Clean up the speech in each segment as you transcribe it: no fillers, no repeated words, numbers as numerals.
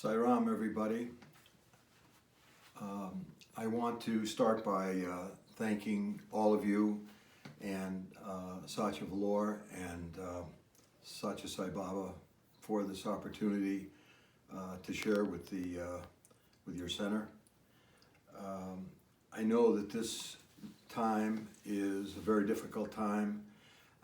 Sairam, everybody. I want to start by thanking all of you and Satya Valor and Satya Sai Baba for this opportunity to share with your center. I know that this time is a very difficult time.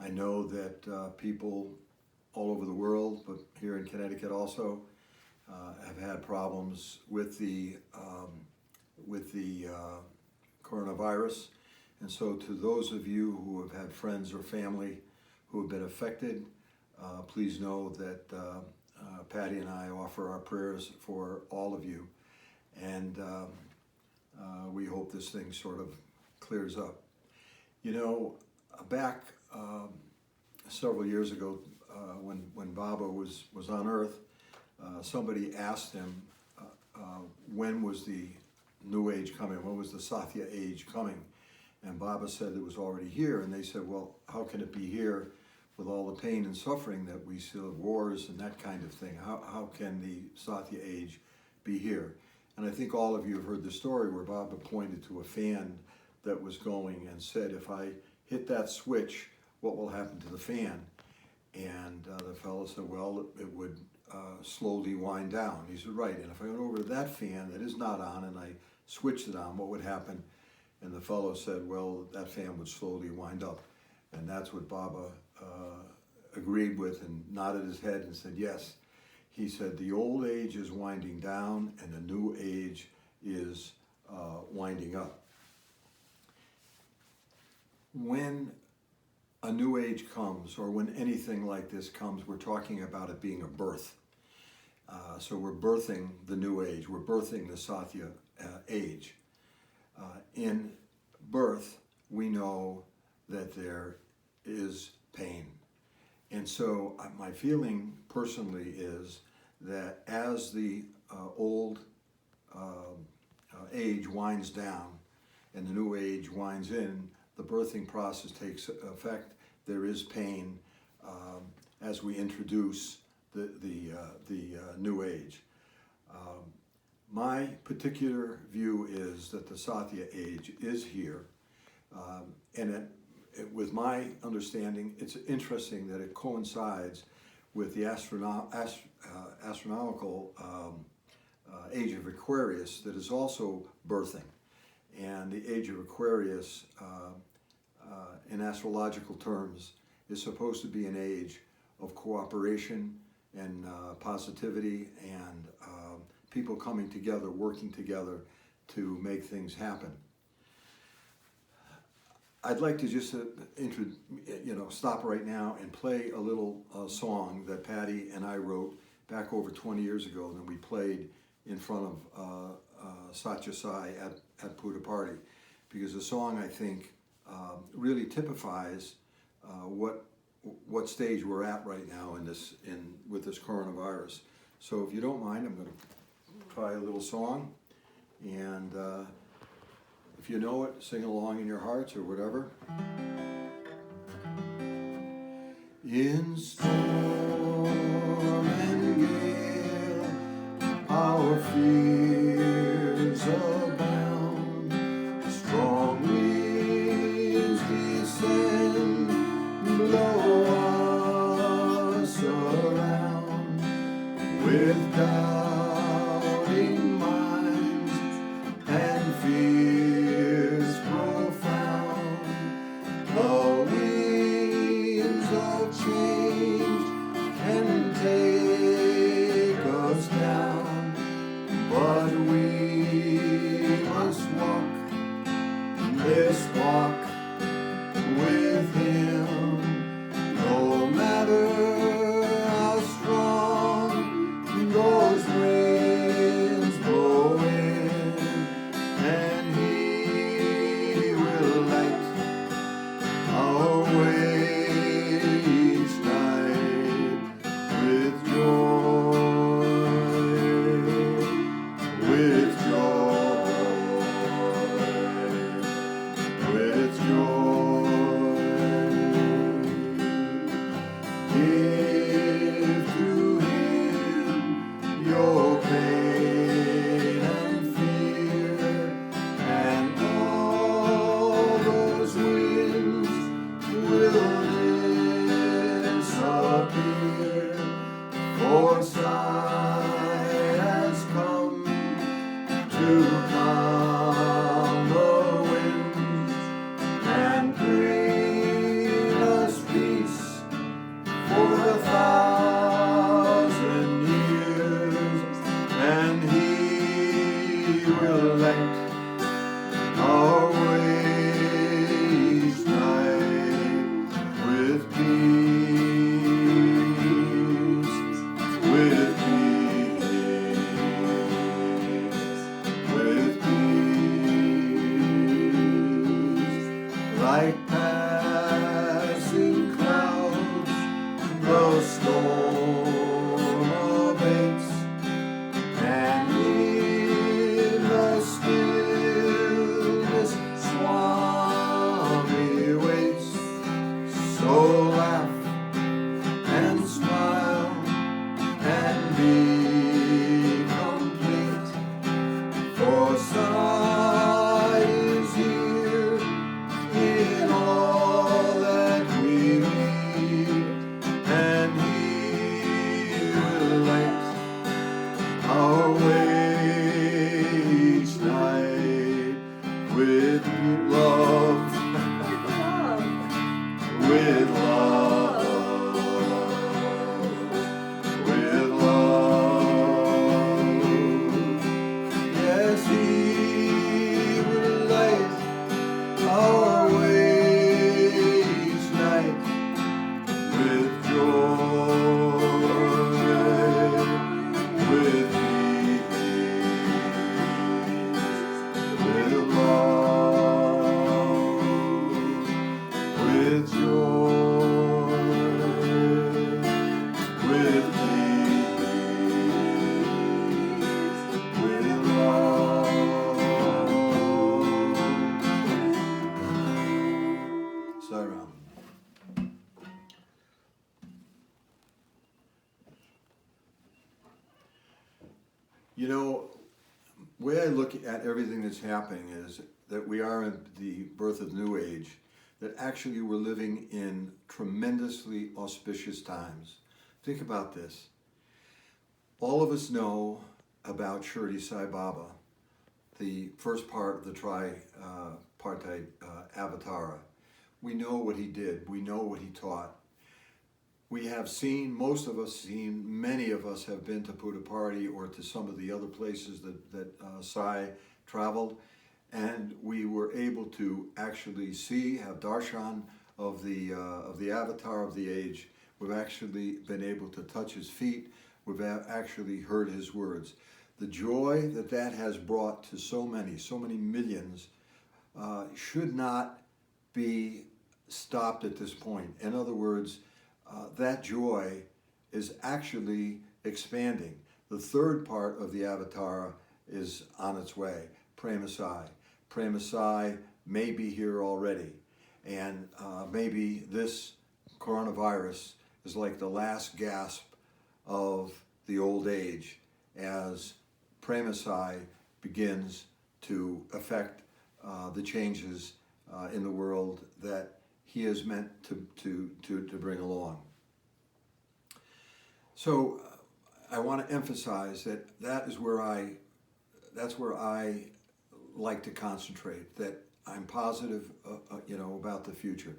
I know that people all over the world, but here in Connecticut also, have had problems with the coronavirus. And so to those of you who have had friends or family who have been affected, please know that Patty and I offer our prayers for all of you. And we hope this thing sort of clears up. You know, back several years ago, when Baba was on Earth, somebody asked him when was the New Age coming, when was the Satya Age coming? And Baba said it was already here, and they said, well, how can it be here with all the pain and suffering that we see, wars and that kind of thing? How can the Satya Age be here? And I think all of you have heard the story where Baba pointed to a fan that was going and said, if I hit that switch, what will happen to the fan? And the fellow said, well, it would slowly wind down. He said, right, and if I went over to that fan that is not on and I switched it on, what would happen? And the fellow said, well, that fan would slowly wind up. And that's what Baba agreed with and nodded his head and said, yes. He said, the old age is winding down and the new age is winding up. When a new age comes, or when anything like this comes, we're talking about it being a birth. So we're birthing the new age, we're birthing the Satya age. In birth, we know that there is pain. And so my feeling personally is that as the old age winds down and the new age winds in, the birthing process takes effect. There is pain as we introduce the new age. My particular view is that the Satya age is here, and with my understanding, it's interesting that it coincides with the astronomical age of Aquarius that is also birthing. And the age of Aquarius, in astrological terms, is supposed to be an age of cooperation and positivity and people coming together, working together to make things happen. I'd like to just stop right now and play a little song that Patty and I wrote back over 20 years ago, and then we played in front of Satya Sai at Puda Party, because the song, I think, really typifies what stage we're at right now with this coronavirus. So if you don't mind, I'm going to try a little song, and if you know it, sing along in your hearts or whatever. In storm and gale, our fears abound. Strong winds descend, blow us around. With doubting minds and fears profound, the winds of change can take us down, but we must walk this walk with Him, no matter how strong those winds blow in, and He will light our way each night. storm abates, and in the stillness Swami waits. So laugh and smile and be complete, for Sai is here in all that we meet, and He will light our way each night with love, with love, with love. Yes, He will light our way each night with joy, with peace, with love, with joy, with peace, with love. Sairam. You know, the way I look at everything that's happening is that we are in the birth of the New Age, that actually we're living in tremendously auspicious times. Think about this. All of us know about Shirdi Sai Baba, the first part of the tripartite avatara. We know what he did. We know what he taught. We have seen, most of us seen, many of us have been to Puttaparthi or to some of the other places that Sai traveled, and we were able to actually see, have darshan of the avatar of the age. We've actually been able to touch his feet. We've actually heard his words. The joy that that has brought to so many millions should not be stopped at this point. In other words, that joy is actually expanding. The third part of the avatar is on its way, Prema Sai. Prema Sai may be here already, and maybe this coronavirus is like the last gasp of the old age as Prema Sai begins to affect the changes in the world that he is meant to bring along. So I want to emphasize that's where I like to concentrate, that I'm positive about the future.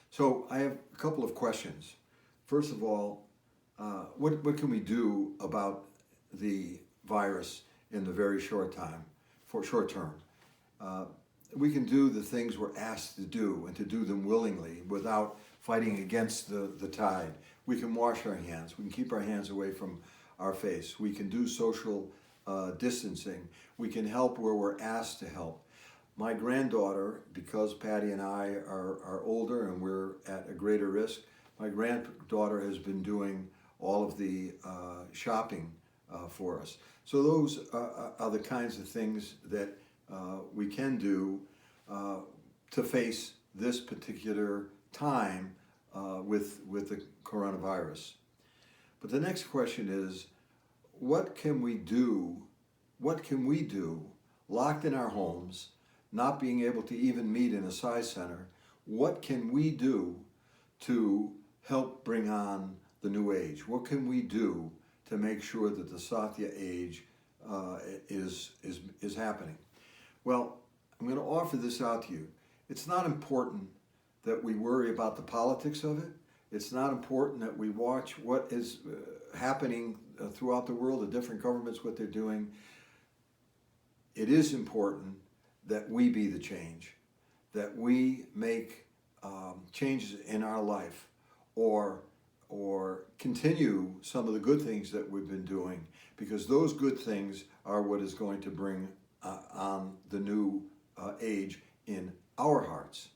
So I have a couple of questions. First of all, what can we do about the virus in the very short term? We can do the things we're asked to do and to do them willingly without fighting against the tide. We can wash our hands. We can keep our hands away from our face. We can do social distancing. We can help where we're asked to help. My granddaughter, because Patty and I are older and we're at a greater risk, my granddaughter has been doing all of the shopping for us. So those are the kinds of things that we can do to face this particular time with the coronavirus. But the next question is, what can we do? What can we do locked in our homes, not being able to even meet in a Sai center? What can we do to help bring on the new age? What can we do to make sure that the Satya age is happening? Well, I'm going to offer this out to you. It's not important that we worry about the politics of it. It's not important that we watch what is happening throughout the world, the different governments, what they're doing. It is important that we be the change, that we make changes in our life, or continue some of the good things that we've been doing, because those good things are what is going to bring on the new age in our hearts.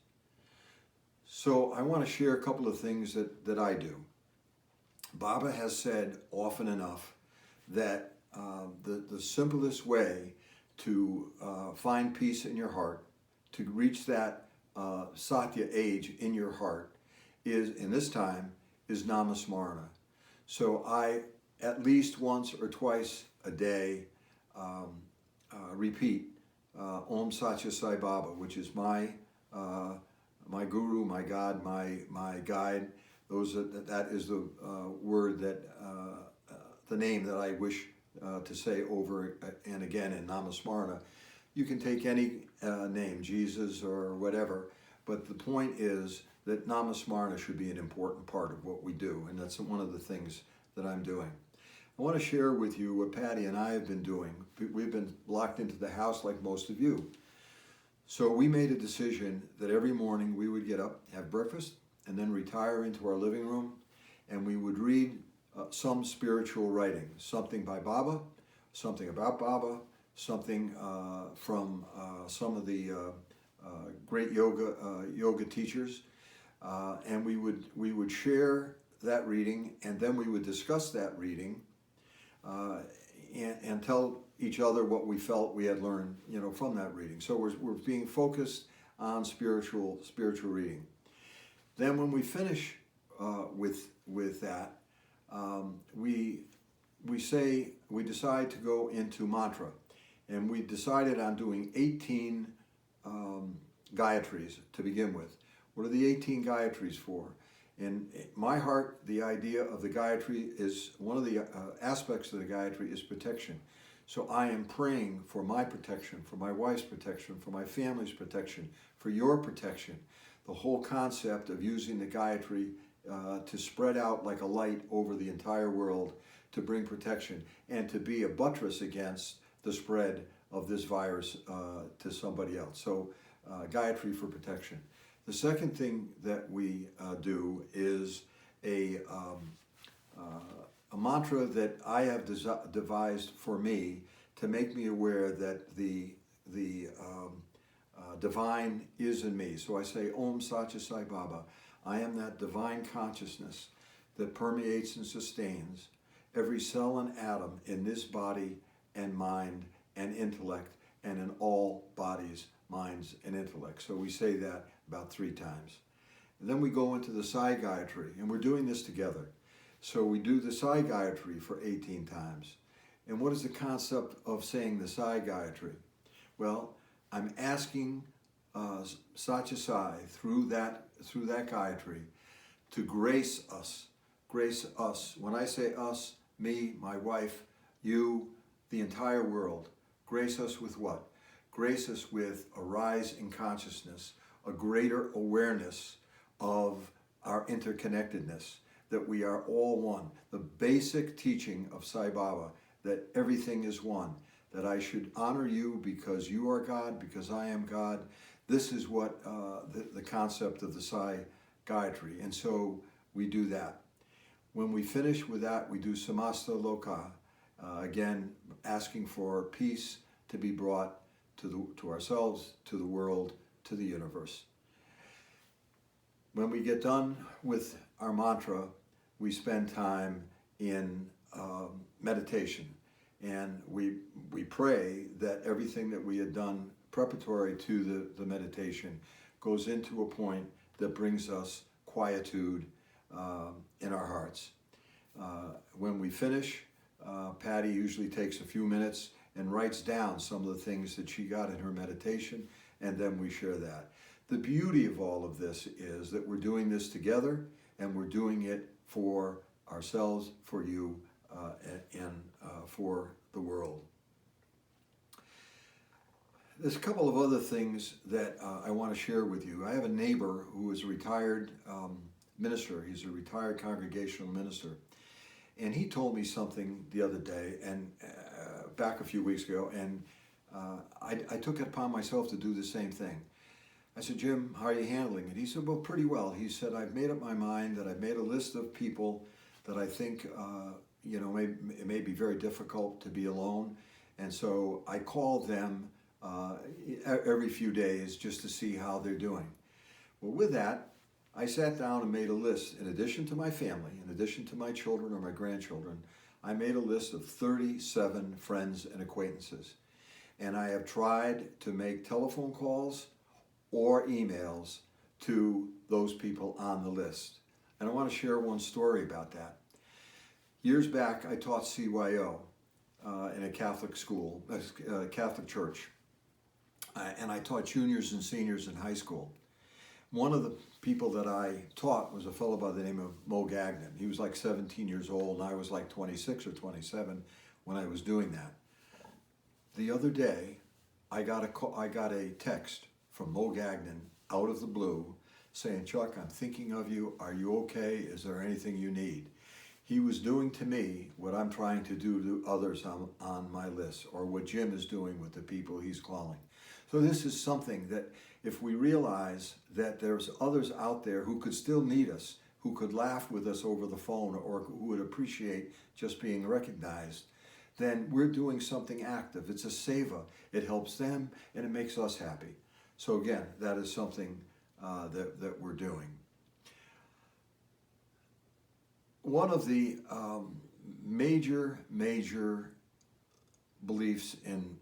So I want to share a couple of things that I do. Baba has said often enough that the simplest way to find peace in your heart, to reach that Satya age in your heart, is, in this time, is Namasmarana. So I, at least once or twice a day, repeat Om Satya Sai Baba, which is my guru, my God, my guide. That is the word that the name that I wish to say over and again in Namasmarana. You can take any name, Jesus or whatever, but the point is that Namasmarana should be an important part of what we do, and that's one of the things that I'm doing. I want to share with you what Patty and I have been doing. We've been locked into the house like most of you. So we made a decision that every morning we would get up, have breakfast, and then retire into our living room, and we would read some spiritual writing, something by Baba, something about Baba, something from some of the great yoga teachers, and we would share that reading, and then we would discuss that reading and tell each other what we felt we had learned, from that reading. So we're being focused on spiritual reading. Then when we finish with that, we decide to go into mantra, and we decided on doing 18 Gayatris to begin with. What are the 18 Gayatris for? In my heart, the idea of the Gayatri is, one of the aspects of the Gayatri is protection. So I am praying for my protection, for my wife's protection, for my family's protection, for your protection. The whole concept of using the Gayatri to spread out like a light over the entire world to bring protection and to be a buttress against the spread of this virus to somebody else. So Gayatri for protection. The second thing that we do is a mantra that I have devised for me to make me aware that the divine is in me. So I say Om Satya Sai Baba. I am that divine consciousness that permeates and sustains every cell and atom in this body and mind and intellect and in all bodies, minds, and intellect. So we say that about 3 times. And then we go into the Sai Gayatri, and we're doing this together. So we do the Sai Gayatri for 18 times. And what is the concept of saying the Sai Gayatri? Well, I'm asking Satya Sai through that Gayatri to grace us. Grace us. When I say us, me, my wife, you, the entire world. Grace us with what? Grace us with a rise in consciousness, a greater awareness of our interconnectedness, that we are all one. The basic teaching of Sai Baba, that everything is one, that I should honor you because you are God, because I am God. This is what the concept of the Sai Gayatri. And so we do that. When we finish with that, we do Samasta Loka, again, asking for peace to be brought to ourselves, to the world, to the universe. When we get done with our mantra, we spend time in meditation, and we pray that everything that we had done preparatory to the meditation goes into a point that brings us quietude in our hearts. When we finish, Patty usually takes a few minutes and writes down some of the things that she got in her meditation, and then we share that. The beauty of all of this is that we're doing this together, and we're doing it for ourselves, for you, and for the world. There's a couple of other things that I want to share with you. I have a neighbor who is a retired minister. He's a retired congregational minister. And he told me something the other day, and back a few weeks ago, and I took it upon myself to do the same thing. I said, Jim, how are you handling it? He said, well, pretty well. He said, I've made up my mind that I've made a list of people that I think, it may be very difficult to be alone. And so I call them every few days just to see how they're doing. Well, with that, I sat down and made a list. In addition to my family, in addition to my children or my grandchildren, I made a list of 37 friends and acquaintances. And I have tried to make telephone calls or emails to those people on the list. And I want to share one story about that. Years back, I taught CYO in a Catholic school, Catholic church. And I taught juniors and seniors in high school. One of the people that I taught was a fellow by the name of Mo Gagnon. He was like 17 years old, and I was like 26 or 27 when I was doing that. The other day, I got a text from Mo Gagnon out of the blue saying, "Chuck, I'm thinking of you. Are you okay? Is there anything you need?" He was doing to me what I'm trying to do to others on my list, or what Jim is doing with the people he's calling. So this is something that if we realize that there's others out there who could still need us, who could laugh with us over the phone, or who would appreciate just being recognized, then we're doing something active. It's a seva. It helps them and it makes us happy. So again, that is something that we're doing. One of the major beliefs in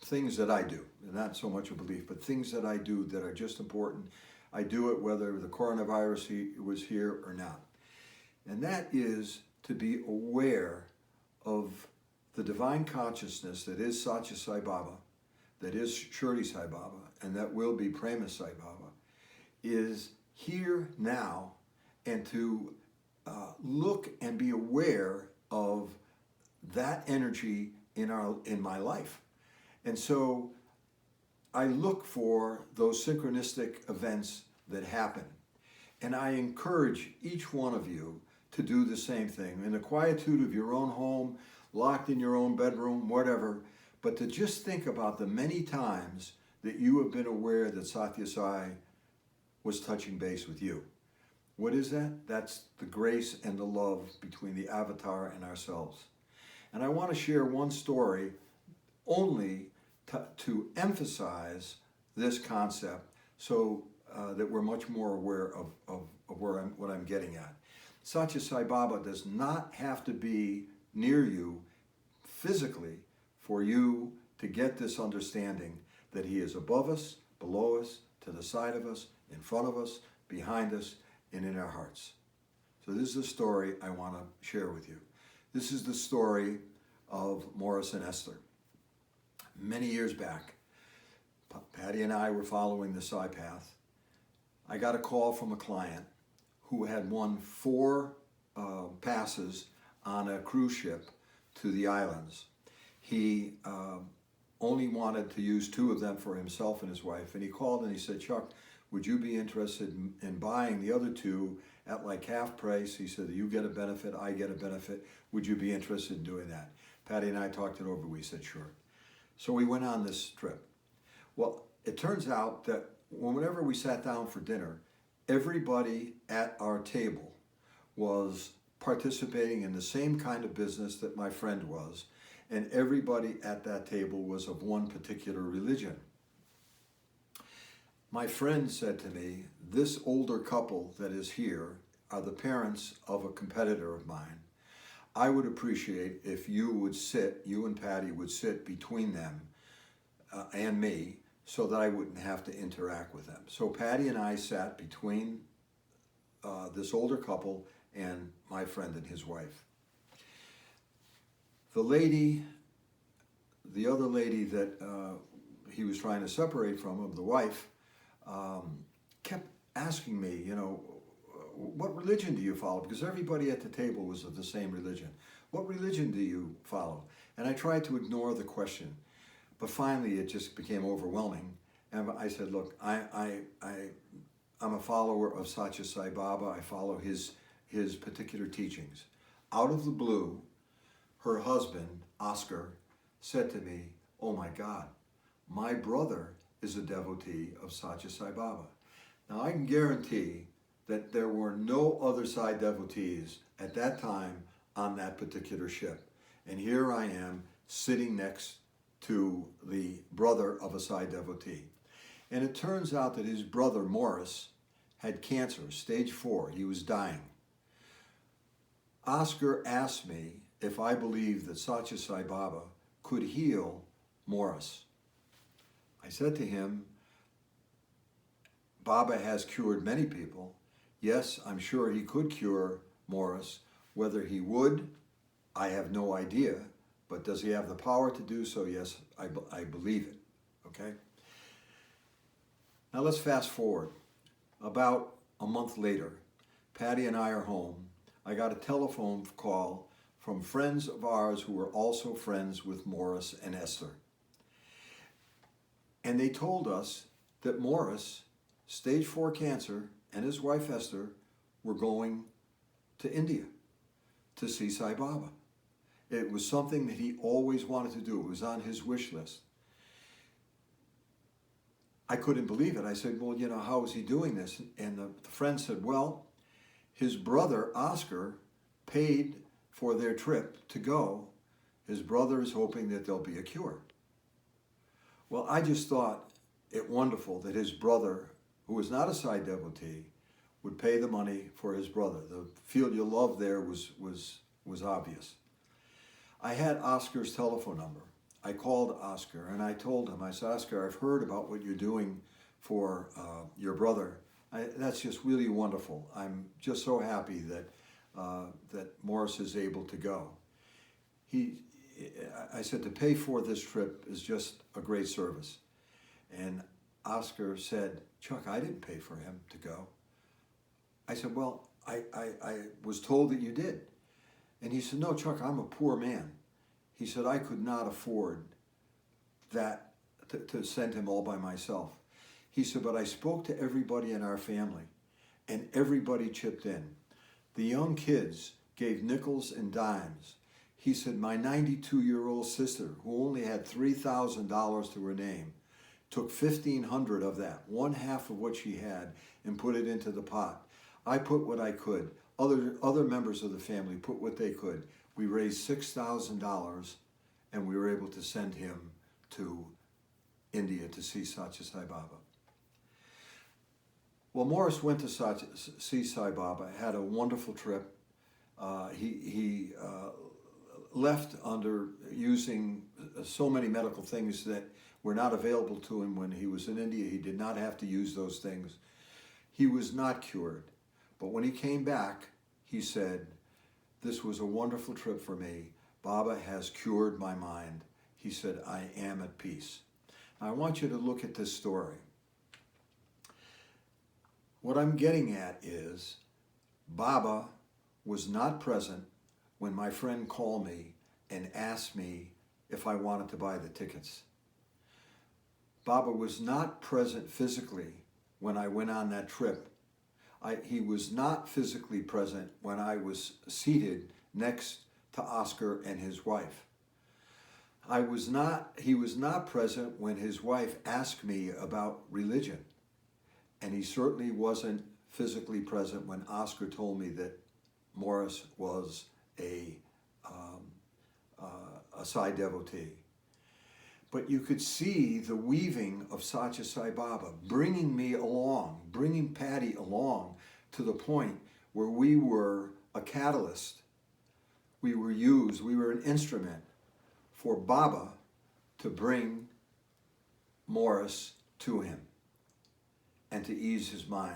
things that I do, and not so much a belief, but things that I do that are just important. I do it whether the coronavirus was here or not. And that is to be aware of the divine consciousness that is Satya Sai Baba, that is Shirdi Sai Baba, and that will be Prema Sai Baba, is here now, and to look and be aware of that energy in my life. And so I look for those synchronistic events that happen. And I encourage each one of you to do the same thing in the quietude of your own home, locked in your own bedroom, whatever, but to just think about the many times that you have been aware that Satya Sai was touching base with you. What is that? That's the grace and the love between the avatar and ourselves. And I want to share one story only to emphasize this concept, so that we're much more aware of what I'm getting at. Satya Sai Baba does not have to be near you physically for you to get this understanding that he is above us, below us, to the side of us, in front of us, behind us, and in our hearts. So this is the story I want to share with you. This is the story of Morris and Esther. Many years back, Patty and I were following the Sai path. I got a call from a client who had won 4 passes on a cruise ship to the islands. He only wanted to use 2 of them for himself and his wife, and he called and he said, "Chuck, would you be interested in buying the other 2 at like half price?" He said, "You get a benefit, I get a benefit. Would you be interested in doing that?" Patty and I talked it over. We said, "Sure." So we went on this trip. Well, it turns out that whenever we sat down for dinner, everybody at our table was participating in the same kind of business that my friend was, and everybody at that table was of one particular religion. My friend said to me, "This older couple that is here are the parents of a competitor of mine. I would appreciate if you and Patty would sit between them and me, so that I wouldn't have to interact with them." So Patty and I sat between this older couple and my friend and his wife. The other lady that he was trying to separate from him, the wife, kept asking me, "What religion do you follow?" Because everybody at the table was of the same religion. "What religion do you follow?" And I tried to ignore the question, but finally it just became overwhelming. And I said, "Look, I'm a follower of Satya Sai Baba. I follow his particular teachings." Out of the blue, her husband, Oscar, said to me, "Oh my God, my brother is a devotee of Satya Sai Baba." Now I can guarantee that there were no other Sai devotees at that time on that particular ship. And here I am sitting next to the brother of a Sai devotee. And it turns out that his brother Morris had cancer, stage 4. He was dying. Oscar asked me if I believed that Satya Sai Baba could heal Morris. I said to him, Baba has cured many people. Yes, I'm sure he could cure Morris. Whether he would, I have no idea. But does he have the power to do so? Yes, I believe it. Okay? Now let's fast forward. About a month later, Patty and I are home. I got a telephone call from friends of ours who were also friends with Morris and Esther. And they told us that Morris, stage 4 cancer, and his wife Esther were going to India to see Sai Baba. It was something that he always wanted to do. It was on his wish list. I couldn't believe it. I said, well, how is he doing this? And the friend said, well, his brother, Oscar, paid for their trip to go. His brother is hoping that there'll be a cure. Well, I just thought it wonderful that his brother, who was not a Sai devotee, would pay the money for his brother. The feel your love there was obvious. I had Oscar's telephone number. I called Oscar and I told him, I said, Oscar, I've heard about what you're doing for your brother. That's just really wonderful. I'm just so happy that Morris is able to go. I said, to pay for this trip is just a great service. And Oscar said, Chuck, I didn't pay for him to go. I said, well, I was told that you did. And he said, no, Chuck, I'm a poor man. He said, I could not afford that to send him all by myself. He said, but I spoke to everybody in our family, and everybody chipped in. The young kids gave nickels and dimes. He said, my 92-year-old sister, who only had $3,000 to her name, took $1,500 of that, one half of what she had, and put it into the pot. I put what I could. Other members of the family put what they could. We raised $6,000, and we were able to send him to India to see Satya Sai Baba. Well, Morris went to see Sai Baba, had a wonderful trip. He left under using so many medical things that were not available to him when he was in India. He did not have to use those things. He was not cured. But when he came back, he said, this was a wonderful trip for me. Baba has cured my mind. He said, I am at peace. Now, I want you to look at this story. What I'm getting at is Baba was not present when my friend called me and asked me if I wanted to buy the tickets. Baba was not present physically when I went on that trip. He was not physically present when I was seated next to Oscar and his wife. He was not present when his wife asked me about religion. And he certainly wasn't physically present when Oscar told me that Morris was a Sai devotee. But you could see the weaving of Satya Sai Baba, bringing me along, bringing Patty along to the point where we were a catalyst. We were an instrument for Baba to bring Morris to him and to ease his mind.